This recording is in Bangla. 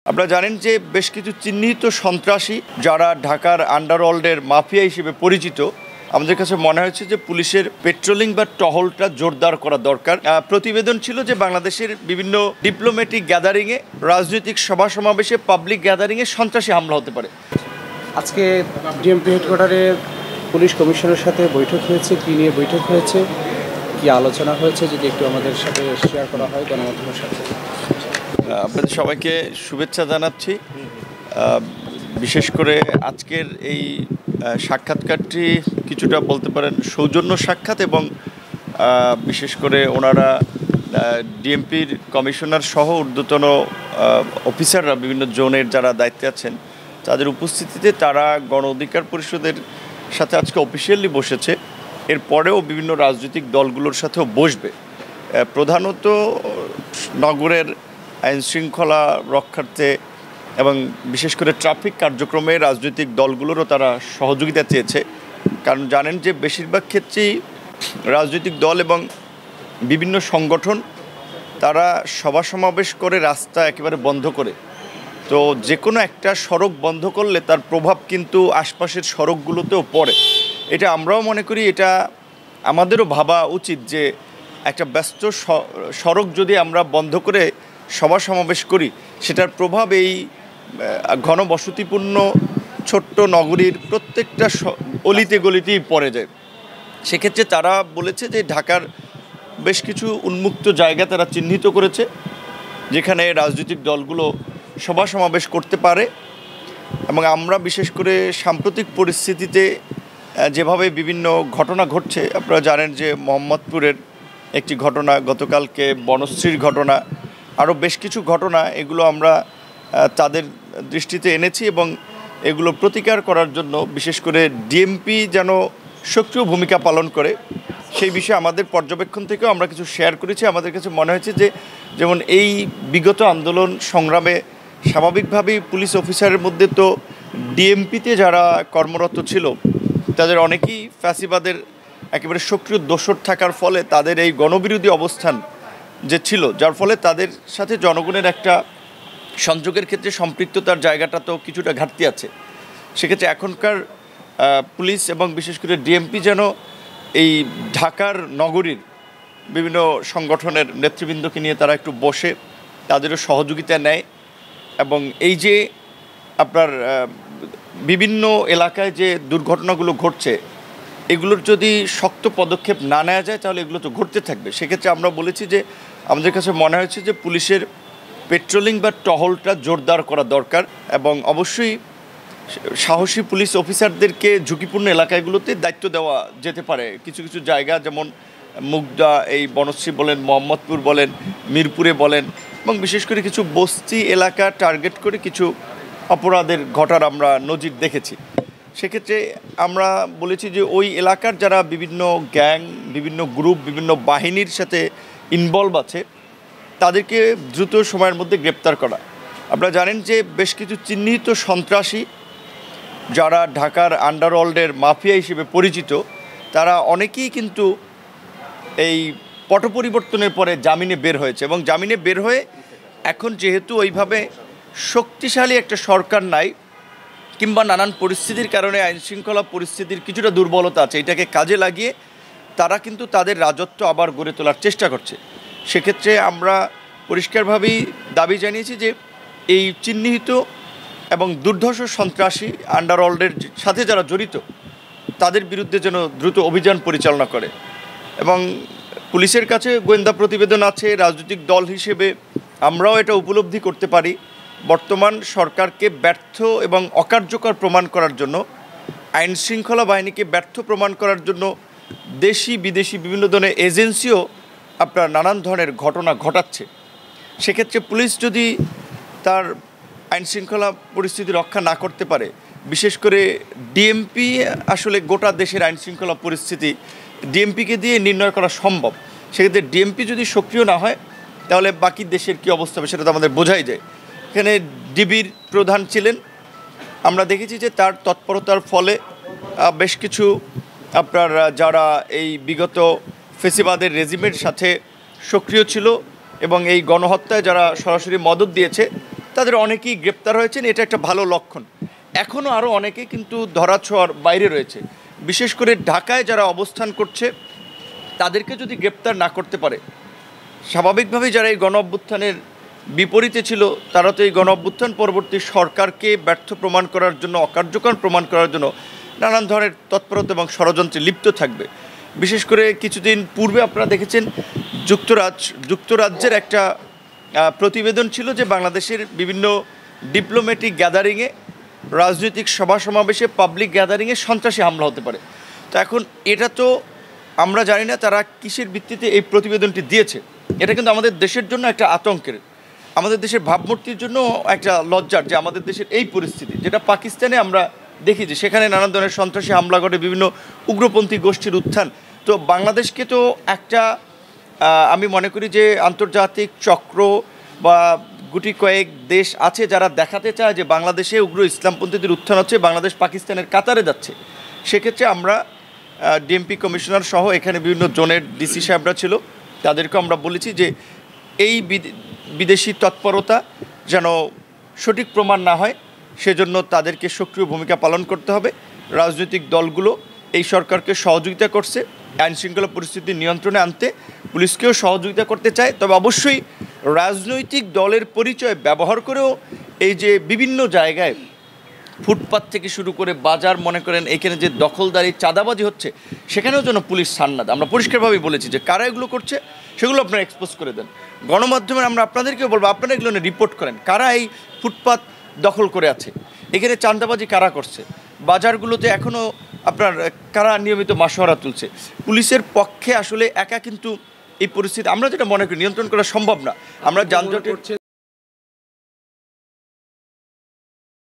আপনারা জানেন যে বেশ কিছু চিহ্নিত সন্ত্রাসী যারা ঢাকার আন্ডারওয়ার্ল্ডের মাফিয়া হিসেবে পরিচিত, আমাদের কাছে মনে হয়েছে যে পুলিশের পেট্রোলিং বা টহলটা জোরদার করা দরকার। প্রতিবেদন ছিল যে বাংলাদেশের বিভিন্ন ডিপ্লোম্যাটিক গ্যাদারিংয়ে, রাজনৈতিক সভা সমাবেশে, পাবলিক গ্যাদারিংয়ে সন্ত্রাসী হামলা হতে পারে। আজকে ডিএমপি হেডকোয়ার্টারে পুলিশ কমিশনের সাথে বৈঠক হয়েছে। কী নিয়ে বৈঠক হয়েছে, কি আলোচনা হয়েছে, যদি একটু আমাদের সাথে শেয়ার করা হয় গণমাধ্যমের সাথে। আপনাদের সবাইকে শুভেচ্ছা জানাচ্ছি। বিশেষ করে আজকের এই সাক্ষাৎকারটি কিছুটা বলতে পারেন সৌজন্য সাক্ষাৎ, এবং বিশেষ করে ওনারা ডিএমপির কমিশনার সহ ঊর্ধ্বতন অফিসাররা বিভিন্ন জোনের যারা দায়িত্বে আছেন তাদের উপস্থিতিতে তারা গণ অধিকার পরিষদের সাথে আজকে অফিসিয়ালি বসেছে। এরপরেও বিভিন্ন রাজনৈতিক দলগুলোর সাথেও বসবে। প্রধানত নগরের আইনশৃঙ্খলা রক্ষার্থে এবং বিশেষ করে ট্রাফিক কার্যক্রমে রাজনৈতিক দলগুলোরও তারা সহযোগিতা চেয়েছে। কারণ জানেন যে বেশিরভাগ ক্ষেত্রেই রাজনৈতিক দল এবং বিভিন্ন সংগঠন তারা সভা সমাবেশ করে রাস্তা একেবারে বন্ধ করে। তো যে কোনো একটা সড়ক বন্ধ করলে তার প্রভাব কিন্তু আশপাশের সড়কগুলোতেও পড়ে। এটা আমরাও মনে করি, এটা আমাদেরও ভাবা উচিত যে একটা ব্যস্ত সড়ক যদি আমরা বন্ধ করে সভা সমাবেশ করি, সেটার প্রভাব এই ঘনবসতিপূর্ণ ছোট্ট নগরীর প্রত্যেকটা অলিতে গলিতেই পড়ে যায়। সেক্ষেত্রে তারা বলেছে যে ঢাকার বেশ কিছু উন্মুক্ত জায়গা তারা চিহ্নিত করেছে যেখানে রাজনৈতিক দলগুলো সভা সমাবেশ করতে পারে। এবং আমরা বিশেষ করে সাম্প্রতিক পরিস্থিতিতে যেভাবে বিভিন্ন ঘটনা ঘটছে, আপনারা জানেন যে মোহাম্মদপুরের একটি ঘটনা, গতকালকে বনশ্রীর ঘটনা, আরও বেশ কিছু ঘটনা, এগুলো আমরা তাদের দৃষ্টিতে এনেছি এবং এগুলো প্রতিকার করার জন্য বিশেষ করে ডিএমপি যেন সক্রিয় ভূমিকা পালন করে সেই বিষয়ে আমাদের পর্যবেক্ষণ থেকেও আমরা কিছু শেয়ার করেছি। আমাদের কাছে মনে হয়েছে যে যেমন এই বিগত আন্দোলন সংগ্রামে স্বাভাবিকভাবেই পুলিশ অফিসারের মধ্যে তো ডিএমপিতে যারা কর্মরত ছিল তাদের অনেকেই ফ্যাসিবাদের একেবারে সক্রিয় দোসর থাকার ফলে তাদের এই গণবিরোধী অবস্থান যে ছিল, যার ফলে তাদের সাথে জনগণের একটা সংযোগের ক্ষেত্রে সম্পৃক্ততার জায়গাটা তো কিছুটা ঘাটতি আছে। সেক্ষেত্রে এখনকার পুলিশ এবং বিশেষ করে ডিএমপি যেন এই ঢাকার নগরীর বিভিন্ন সংগঠনের নেতৃবৃন্দকে নিয়ে তারা একটু বসে তাদেরও সহযোগিতা নেয় এবং এই যে আপনার বিভিন্ন এলাকায় যে দুর্ঘটনাগুলো ঘটছে এগুলোর যদি শক্ত পদক্ষেপ না নেওয়া যায় তাহলে এগুলো তো ঘটতে থাকবে। সেক্ষেত্রে আমরা বলেছি যে আমাদের কাছে মনে হয়েছে যে পুলিশের পেট্রোলিং বা টহলটা জোরদার করা দরকার এবং অবশ্যই সাহসী পুলিশ অফিসারদেরকে ঝুঁকিপূর্ণ এলাকাগুলোতে দায়িত্ব দেওয়া যেতে পারে। কিছু কিছু জায়গা যেমন মুগদা, এই বনশ্রী বলেন, মোহাম্মদপুর বলেন, মিরপুরে বলেন, এবং বিশেষ করে কিছু বস্তি এলাকা টার্গেট করে কিছু অপরাধের ঘটার আমরা নজির দেখেছি। সেক্ষেত্রে আমরা বলেছি যে ওই এলাকার যারা বিভিন্ন গ্যাং, বিভিন্ন গ্রুপ, বিভিন্ন বাহিনীর সাথে ইনভলভ আছে তাদেরকে দ্রুত সময়ের মধ্যে গ্রেপ্তার করা। আপনারা জানেন যে বেশ কিছু চিহ্নিত সন্ত্রাসী যারা ঢাকার আন্ডারওয়ার্ল্ডের মাফিয়া হিসেবে পরিচিত তারা অনেকেই কিন্তু এই পট পরিবর্তনের পরে জামিনে বের হয়েছে এবং জামিনে বের হয়ে এখন যেহেতু ওইভাবে শক্তিশালী একটা সরকার নাই কিংবা নানান পরিস্থিতির কারণে আইনশৃঙ্খলা পরিস্থিতির কিছুটা দুর্বলতা আছে, এটাকে কাজে লাগিয়ে তারা কিন্তু তাদের রাজত্ব আবার গড়ে তোলার চেষ্টা করছে। সেক্ষেত্রে আমরা পরিষ্কারভাবেই দাবি জানিয়েছি যে এই চিহ্নিত এবং দুর্ধর্ষ সন্ত্রাসী আন্ডারওয়ার্ল্ডের সাথে যারা জড়িত তাদের বিরুদ্ধে যেন দ্রুত অভিযান পরিচালনা করে। এবং পুলিশের কাছে গোয়েন্দা প্রতিবেদন আছে, রাজনৈতিক দল হিসেবে আমরাও এটা উপলব্ধি করতে পারি বর্তমান সরকারকে ব্যর্থ এবং অকার্যকর প্রমাণ করার জন্য, আইনশৃঙ্খলা বাহিনীকে ব্যর্থ প্রমাণ করার জন্য দেশি বিদেশি বিভিন্ন ধরনের এজেন্সিও আপনার নানান ধরনের ঘটনা ঘটাচ্ছে। সেক্ষেত্রে পুলিশ যদি তার আইনশৃঙ্খলা পরিস্থিতি রক্ষা না করতে পারে, বিশেষ করে ডিএমপি আসলে গোটা দেশের আইনশৃঙ্খলা পরিস্থিতি ডিএমপিকে দিয়ে নির্ণয় করা সম্ভব। সেক্ষেত্রে ডিএমপি যদি সক্রিয় না হয় তাহলে বাকি দেশের কী অবস্থা হবে সেটা তো আমাদের বোঝাই যায়। এখানে ডিবির প্রধান ছিলেন, আমরা দেখেছি যে তার তৎপরতার ফলে বেশ কিছু আপনার যারা এই বিগত ফেসিবাদের রেজিমের সাথে সক্রিয় ছিল এবং এই গণহত্যায় যারা সরাসরি মদত দিয়েছে তাদের অনেকেই গ্রেপ্তার হয়েছেন, এটা একটা ভালো লক্ষণ। এখনও আরও অনেকে কিন্তু ধরাছোঁয়ার বাইরে রয়েছে। বিশেষ করে ঢাকায় যারা অবস্থান করছে তাদেরকে যদি গ্রেপ্তার না করতে পারে, স্বাভাবিকভাবেই যারা এই গণ অভ্যুত্থানের বিপরীতে ছিল তারা তো এই গণ অভ্যুত্থান পরবর্তী সরকারকে ব্যর্থ প্রমাণ করার জন্য, অকার্যকর প্রমাণ করার জন্য নানান ধরনের তৎপরতা এবং ষড়যন্ত্রে লিপ্ত থাকবে। বিশেষ করে কিছুদিন পূর্বে আপনারা দেখেছেন যুক্তরাজ্যের একটা প্রতিবেদন ছিল যে বাংলাদেশের বিভিন্ন ডিপ্লোম্যাটিক গ্যাদারিংয়ে, রাজনৈতিক সভা সমাবেশে, পাবলিক গ্যাদারিংয়ে সন্ত্রাসী হামলা হতে পারে। তো এখন এটা তো আমরা জানি না তারা কিসের ভিত্তিতে এই প্রতিবেদনটি দিয়েছে। এটা কিন্তু আমাদের দেশের জন্য একটা আতঙ্কের, আমাদের দেশের ভাবমূর্তির জন্য একটা লজ্জার যে আমাদের দেশের এই পরিস্থিতি, যেটা পাকিস্তানে আমরা দেখি যে সেখানে নানান ধরনের সন্ত্রাসী হামলা ঘটে, বিভিন্ন উগ্রপন্থী গোষ্ঠীর উত্থান। তো বাংলাদেশকে তো একটা আমি মনে করি যে আন্তর্জাতিক চক্র বা গুটি কয়েক দেশ আছে যারা দেখাতে চায় যে বাংলাদেশে উগ্র ইসলামপন্থীদের উত্থান হচ্ছে, বাংলাদেশ পাকিস্তানের কাতারে যাচ্ছে। সেক্ষেত্রে আমরা ডিএমপি কমিশনার সহ এখানে বিভিন্ন জোনের ডিসি সাহেবরা ছিল, তাদেরকে আমরা বলেছি যে এই বিদেশি তৎপরতা যেন সঠিক প্রমাণ না হয়, সেজন্য তাদেরকে সক্রিয় ভূমিকা পালন করতে হবে। রাজনৈতিক দলগুলো এই সরকারকে সহযোগিতা করছে আইনশৃঙ্খলা পরিস্থিতি নিয়ন্ত্রণে আনতে, পুলিশকেও সহযোগিতা করতে চায়, তবে অবশ্যই রাজনৈতিক দলের পরিচয় ব্যবহার করেও এই যে বিভিন্ন জায়গায় ফুটপাত থেকে শুরু করে বাজার, মনে করেন এখানে যে দখলদারি, চাঁদাবাজি হচ্ছে, সেখানেও যেন পুলিশ ছাড় না দেয়। আমরা পরিষ্কারভাবেই বলেছি যে কারা এগুলো করছে সেগুলো আপনারা এক্সপোজ করে দেন। গণমাধ্যমে আমরা আপনাদেরকেও বলবো আপনারা এগুলো রিপোর্ট করেন, কারা এই ফুটপাত দখল করে আছে, এখানে চাঁদাবাজি কারা করছে, বাজারগুলোতে এখনও আপনার কারা নিয়মিত মাসোহারা তুলছে। পুলিশের পক্ষে আসলে একা কিন্তু এই পরিস্থিতি আমরা যেটা মনে করি নিয়ন্ত্রণ করা সম্ভব না। আমরা যানজটের